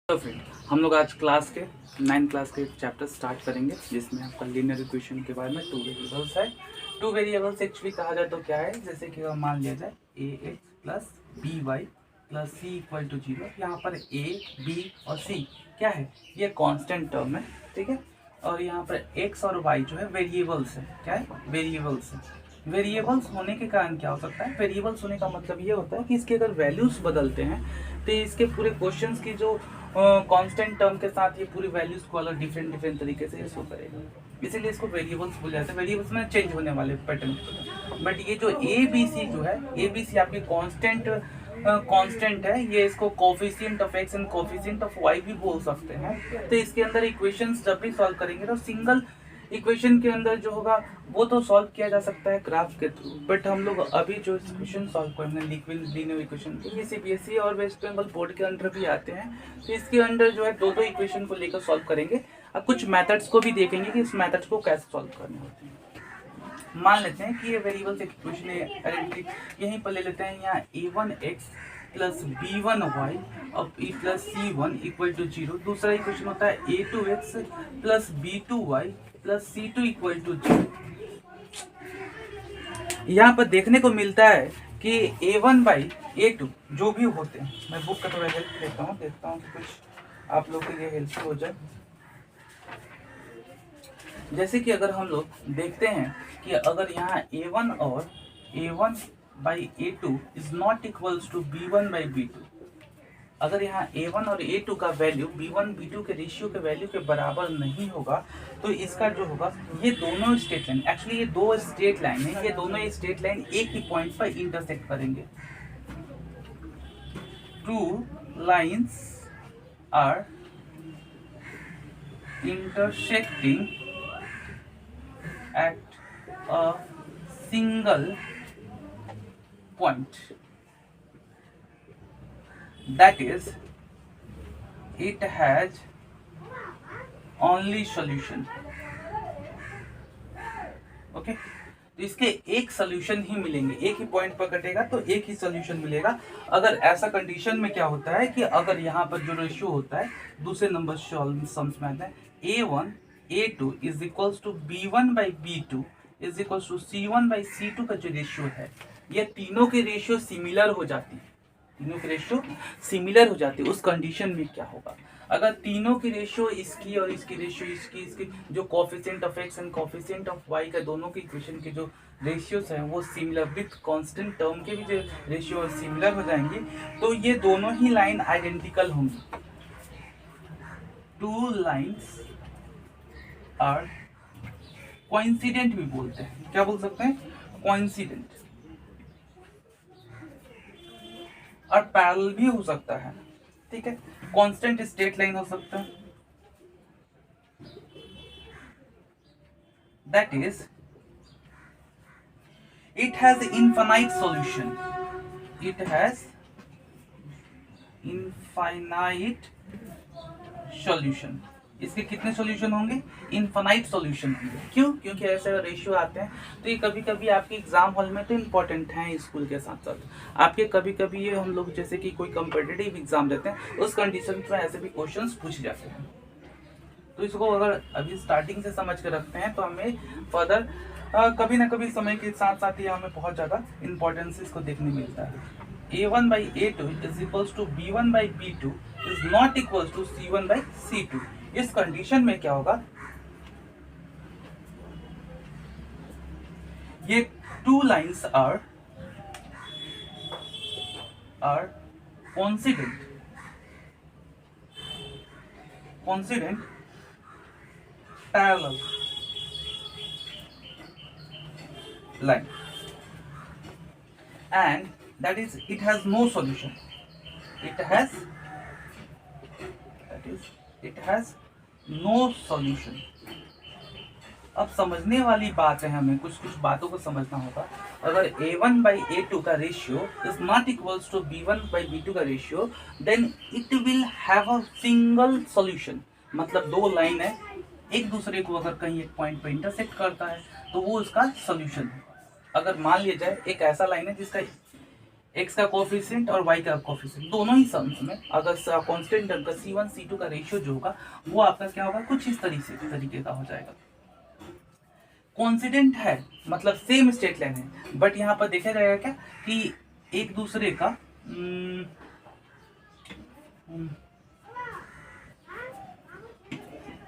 तो फ्रेंड हम लोग आज क्लास के 9 क्लास के चैप्टर स्टार्ट करेंगे जिसमें आपका लीनियर इक्वेशन के बारे में टू वेरिएबल्स है। टू वेरिएबल्स एक्चुअली कहा जाए तो क्या है, जैसे कि मान लिया जाए a x plus b y plus c equal to 0। यहाँ पर ए बी और सी क्या है, ये कांस्टेंट टर्म है, ठीक है। और यहाँ पर एक्स और वाई जो है वेरिएबल्स है। क्या है, वेरिएबल्स है। वेरिएबल्स होने के कारण क्या हो सकता है, वेरिएबल्स होने का मतलब ये होता है कि इसके अगर वैल्यूज बदलते हैं तो इसके पूरे क्वेश्चंस की जो कांस्टेंट टर्म के साथ ये पूरी वैल्यूज को अलग डिफरेंट डिफरेंट तरीके से शो करेगा, इसीलिए इसको वेरिएबल्स बोले जाते हैं। वेरिएबल्स में चेंज होने वाले पैटर्न। बट ये जो ए बी सी जो है, ए बी सी आपकी कांस्टेंट है। ये इसको coefficient of X and coefficient of Y भी बोल सकते हैं। तो इसके अंदर इक्वेशंस जब भी सॉल्व करेंगे तो सिंगल इक्वेशन के अंदर जो होगा वो तो सॉल्व किया जा सकता है ग्राफ के थ्रू। बट हम लोग अभी जो इक्वेशन सॉल्व करेंगे लीनियर इक्वेशन की, ये सीबीएसई और वेस्ट बंगाल बोर्ड के अंदर भी आते हैं। तो इसके अंदर जो है दो इक्वेशन को लेकर सॉल्व करेंगे और कुछ मेथड्स को भी देखेंगे कि इस मेथड्स को कैसे सॉल्व करने होते हैं। मान लेते हैं कि ये वेरिएबल्स इक्वेशन है, यहीं पर ले लेते हैं। यहाँ a1x प्लस b1y और e plus c1 equal to 0। दूसरा इक्वेशन होता है a2x plus b2y plus c2 equal to 0। यहाँ पर देखने को मिलता है कि a1 बाई a2 जो भी होते हैं, मैं बुक का थोड़ा हेल्प लेता हूँ, देखता हूँ कि कुछ आप लोग के लिए हेल्प हो जाए। जैसे कि अगर हम लोग देखते हैं कि अगर यहाँ a1 और a1 by a2 is not equals to b1 by b2, अगर यहाँ a1 और a2 का वैल्यू b1 b2 के रेशियो के वैल्यू के बराबर नहीं होगा तो इसका जो होगा, ये दोनों स्ट्रेट लाइन, एक्चुअली ये दो स्ट्रेट लाइन है, ये दोनों स्ट्रेट लाइन एक ही पॉइंट पर इंटरसेक्ट करेंगे। Two lines are intersecting at a single point, that is it has only solution। Okay, तो इसके एक सोल्यूशन ही मिलेंगे, एक ही पॉइंट पर कटेगा तो एक ही सोल्यूशन मिलेगा। अगर ऐसा कंडीशन में क्या होता है कि अगर यहाँ पर जो रेशियो होता है दूसरे नंबर सम्स में आता है a1 a2 is equals to b1 by b2 is equals to c1 by c2 का जो रेशियो है, ये तीनों के रेशियो सिमिलर हो जाती है। तीनों की रेशियो सिमिलर हो जाती है। उस कंडीशन में क्या होगा, अगर तीनों की रेशियो इसकी और इसकी रेशियो इसकी जो coefficient of X and coefficient of Y का दोनों की इक्वेशन के जो रेशियोज हैं वो सिमिलर विथ कांस्टेंट टर्म के भी जो रेशियो सिमिलर हो जाएंगे तो ये दोनों ही लाइन आइडेंटिकल होंगी। टू लाइन्स आर कोइंसिडेंट भी बोलते हैं। क्या बोल सकते हैं, कोइंसिडेंट। और पैरेलल भी हो सकता है, ठीक है। कांस्टेंट स्ट्रेट लाइन हो सकता है, that is it has infinite solution. It has infinite solution. इसके कितने सॉल्यूशन होंगे, इनफाइनाइट सॉल्यूशन होंगे। क्यों, क्योंकि ऐसे रेशियो आते हैं तो ये कभी कभी आपके एग्जाम हॉल में तो इम्पोर्टेंट हैं स्कूल के साथ साथ आपके। कभी कभी ये हम लोग जैसे कि कोई कम्पिटिटिव एग्जाम देते हैं उस कंडीशन में ऐसे भी क्वेश्चंस पूछ जाते हैं। तो इसको अगर अभी स्टार्टिंग से समझ के रखते हैं तो हमें फर्दर कभी ना कभी समय के साथ साथ ही हमें बहुत ज़्यादा इंपॉर्टेंस इसको देखने मिलता है। a1 by a2 is equals to b1 by b2 is not equals to c1 by c2। इस कंडीशन में क्या होगा, ये two lines are coincident parallel line and that is it has no solution। it has no solution। अब समझने वाली बात है, हमें कुछ बातों को समझना होगा। अगर a1 बाई a2 का ratio is not equals to b1 by b2 का ratio then it will have a single solution. मतलब दो लाइन है, एक दूसरे को अगर कहीं एक पॉइंट पर इंटरसेक्ट करता है तो वो उसका सॉल्यूशन है। अगर मान लिया जाए एक ऐसा लाइन है जिसका x का कोफिशिएंट और y का कोफिशिएंट दोनों ही सम्स में अगर कांस्टेंट टर्म का C1 C2 का रेशियो जो होगा वो आपका क्या होगा, कुछ इस तरीके का हो जाएगा। कॉन्सिडेंट है मतलब सेम स्ट्रेट लाइन है, बट यहाँ पर देखा जाएगा क्या कि एक दूसरे का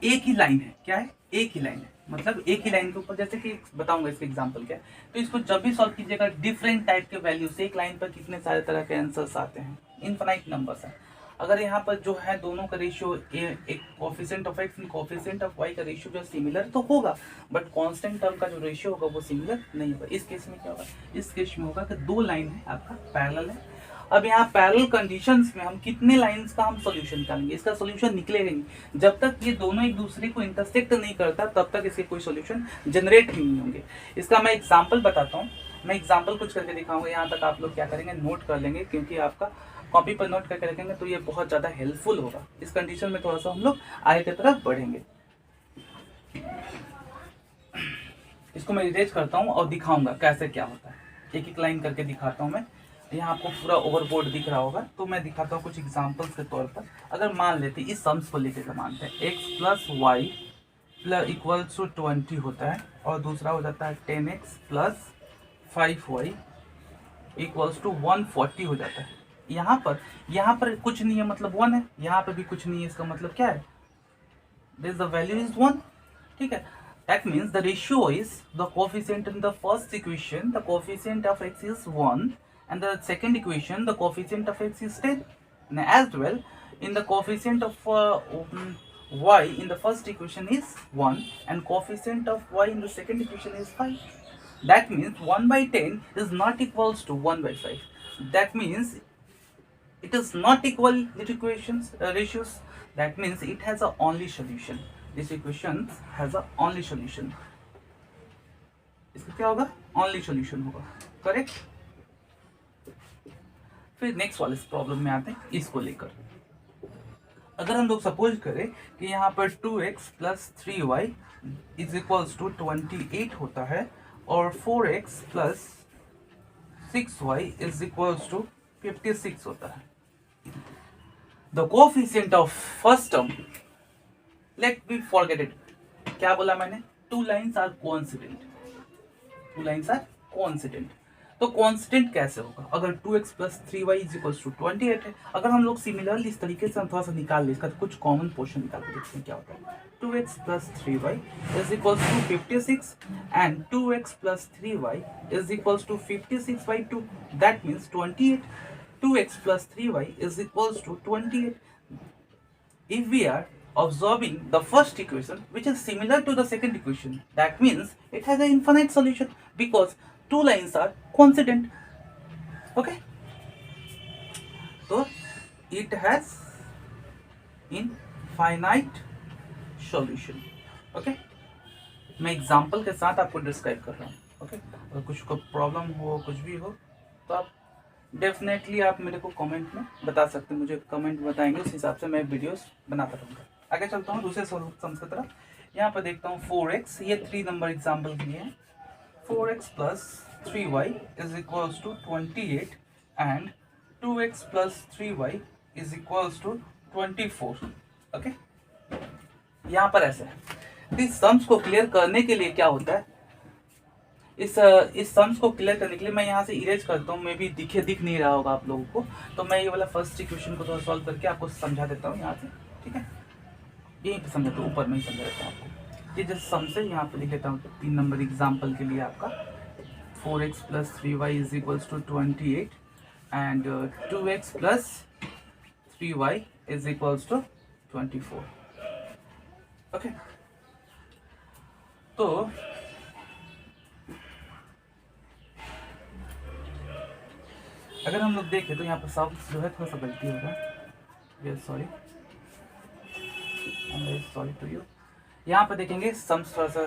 एक ही लाइन है। क्या है? एक ही लाइन है, मतलब एक ही लाइन के ऊपर, जैसे कि बताऊंगा इसका एग्जांपल क्या है। तो इसको जब भी सॉल्व कीजिएगा डिफरेंट टाइप के वैल्यू से एक लाइन पर कितने सारे तरह के आंसर्स आते हैं, इनफाइनाइट नंबर्स है। अगर यहाँ पर जो है दोनों का रेशियो एक coefficient of x and coefficient of y का रेशियो जो सिमिलर तो होगा, बट कांस्टेंट टर्म का जो रेशियो होगा वो सिमिलर नहीं होगा। इस केस में क्या होगा, इस केस में होगा कि दो लाइन है आपका पैरेलल है। अब यहाँ पैरेलल कंडीशंस में हम कितने लाइंस का हम सॉल्यूशन निकालेंगे, इसका सॉल्यूशन निकलेगा नहीं जब तक ये दोनों एक दूसरे को इंटरसेक्ट नहीं करता, तब तक इसके कोई सॉल्यूशन जनरेट ही नहीं होंगे। इसका मैं एग्जांपल बताता हूँ, मैं एग्जांपल कुछ करके दिखाऊंगा। यहाँ तक आप लोग क्या करेंगे, नोट कर लेंगे, क्योंकि आपका कॉपी पर नोट करके रखेंगे तो ये बहुत ज़्यादा हेल्पफुल होगा। इस कंडीशन में थोड़ा सा हम लोग आगे की तरफ बढ़ेंगे। इसको मैं इरेज करता हूँ और दिखाऊंगा कैसे क्या होता है, एक एक लाइन करके दिखाता हूँ मैं। यहाँ आपको पूरा ओवरबोर्ड दिख रहा होगा, तो मैं दिखाता हूँ कुछ एग्जांपल्स के तौर पर। अगर मान लेते इस सम्स को लेकर मानते हैं x plus Y plus equals to 20 होता है, और दूसरा हो जाता है 10x plus 5y equals to 140 हो जाता है। यहाँ पर कुछ नहीं है, मतलब 1 है, यहाँ पर भी कुछ नहीं है, इसका मतलब क्या है, दिस द वैल्यू इज 1। ठीक है, that means the ratio is the coefficient in the first equation, the coefficient of x is 1, and the second equation the coefficient of x is 10. And as well in the coefficient of y in the first equation is 1 and coefficient of y in the second equation is 5. That means 1 by 10 is not equals to 1 by 5. That means it is not equal equations ratios. That means it has a only solution. This equation has a only solution. इसका क्या होगा, only solution होगा, correct. फिर next वाले problem में आते हैं, इसको लेकर अगर हम लोग सपोज करें कि यहाँ पर 2x plus 3y is equals to 28 होता है, और 4x plus 6y is equals to 56 होता है। The coefficient of first term, let me forget it, क्या बोला मैंने, two lines are coincident, two lines are coincident. तो कांस्टेंट कैसे होगा, अगर 2x plus 3y is equals to 28 है, अगर हम लोग सिमिलरली इस तरीके से हम थोड़ा सा निकाल ले, इसका कुछ कॉमन पोर्शन निकाल के देखते हैं क्या होता है। 2x plus 3y is equals to 56 and 2x plus 3y is equals to 56 by 2, that means 28। 2x plus 3y is equals to 28. If we are observing the first equation which is similar to the second equation, that means it has an infinite solution because two lines are coincident. Okay, so it has infinite solution. Okay, मैं example के साथ आपको describe कर रहा हूँ। Okay, अगर कुछ को प्रॉब्लम हो, कुछ भी हो, तो आप डेफिनेटली आप मेरे को कमेंट में बता सकते हैं, मुझे कमेंट बताएंगे, उस हिसाब से मैं वीडियोस बनाता रहूँगा। आगे चलता हूँ दूसरे सम्स की तरफ। यहाँ पर देखता हूँ 4x, ये 3 नंबर एग्जाम्पल के लिए है। 4x plus 3y is equals to 28 and 2x plus 3y is equals to 24। Okay, यहाँ पर ऐसे है। इस सम्स को क्लियर करने के लिए क्या होता है, इस सम्स को क्लियर करने के लिए मैं यहाँ से इरेज करता हूँ, मे भी दिख नहीं रहा होगा आप लोगों को, तो मैं ये वाला फर्स्ट इक्वेशन को थोड़ा सॉल्व करके आपको समझा देता हूँ यहाँ से। ठीक है, यहीं पे समझाता हूँ, ऊपर में ही समझा देता हूँ आपको। ये जैसे सम्स है यहाँ पे लिख लेता हूँ 3 नंबर एग्जाम्पल के लिए आपका 4x plus 3y is equals to 28 and 2x plus 3y is equals to 24। Okay, तो अगर हम लोग देखें तो यहाँ पर सब जो है थोड़ा सा गलती हो रहा है, सॉरी टू यू। यहाँ पर देखेंगे सम्स थोड़ा सा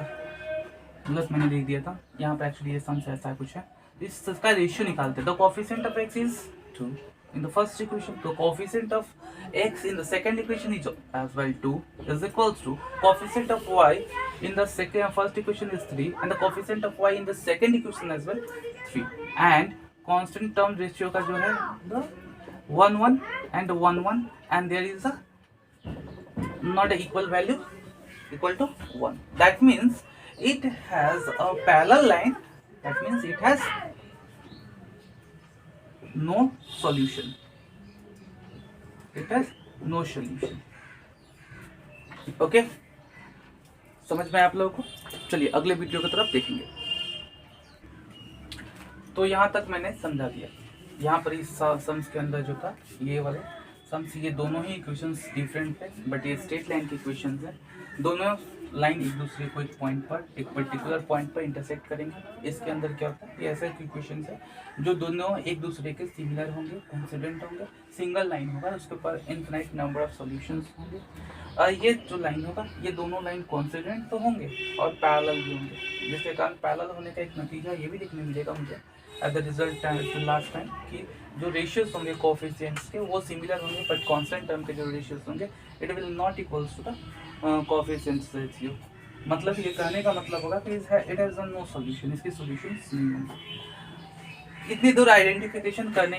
गलत मैंने लिख दिया था, यहाँ पर एक्चुअली ये सम्स ऐसा कुछ है। इसका रेशियो निकालते हैं। The coefficient of x is 2 in the first equation, the coefficient of x in the second equation is as well 2 is equals to coefficient of y in the first equation is 3 and the coefficient of y in the second equation as well 3, and constant term ratio का जो है 1 1 and 1 1 and there is a not a equal value equal to 1. That means it has a parallel line. That means it has no solution. It has no solution. Okay? समझ में आप लोगों को? चलिए अगले वीडियो की तरफ देखेंगे। तो यहाँ तक मैंने समझा दिया। यहाँ पर इस सम्स के अंदर जो था ये वाले सम्स, ये दोनों ही इक्वेशंस डिफरेंट है, बट ये स्ट्रेट लाइन के इक्वेशंस है। दोनों लाइन एक दूसरे को एक पॉइंट पर, एक पर्टिकुलर पॉइंट पर इंटरसेक्ट करेंगे। इसके अंदर क्या होता है, ये ऐसे इक्वेशंस है जो दोनों एक दूसरे के सिमिलर होंगे, कोइंसिडेंट होंगे, सिंगल लाइन होगा, उसके ऊपर इनफिनाइट नंबर ऑफ सॉल्यूशंस होंगे। ये जो लाइन होगा ये दोनों लाइन कोइंसिडेंट तो होंगे और पैरेलल भी होंगे, जिसके कारण पैरेलल होने का एक नतीजा ये भी देखने मिलेगा मुझे at the result last time कि जो रेशियोज होंगे कोएफिशिएंट्स के वो सिमिलर होंगे, बट कांस्टेंट टर्म के जो रेशियोज होंगे it will not equals to the coefficients ratio. मतलब ये कहने का मतलब होगा कि इट हैज नो सॉल्यूशन, इसके सॉल्यूशंस नहीं होंगे। इतनी दूर आइडेंटिफिकेशन करने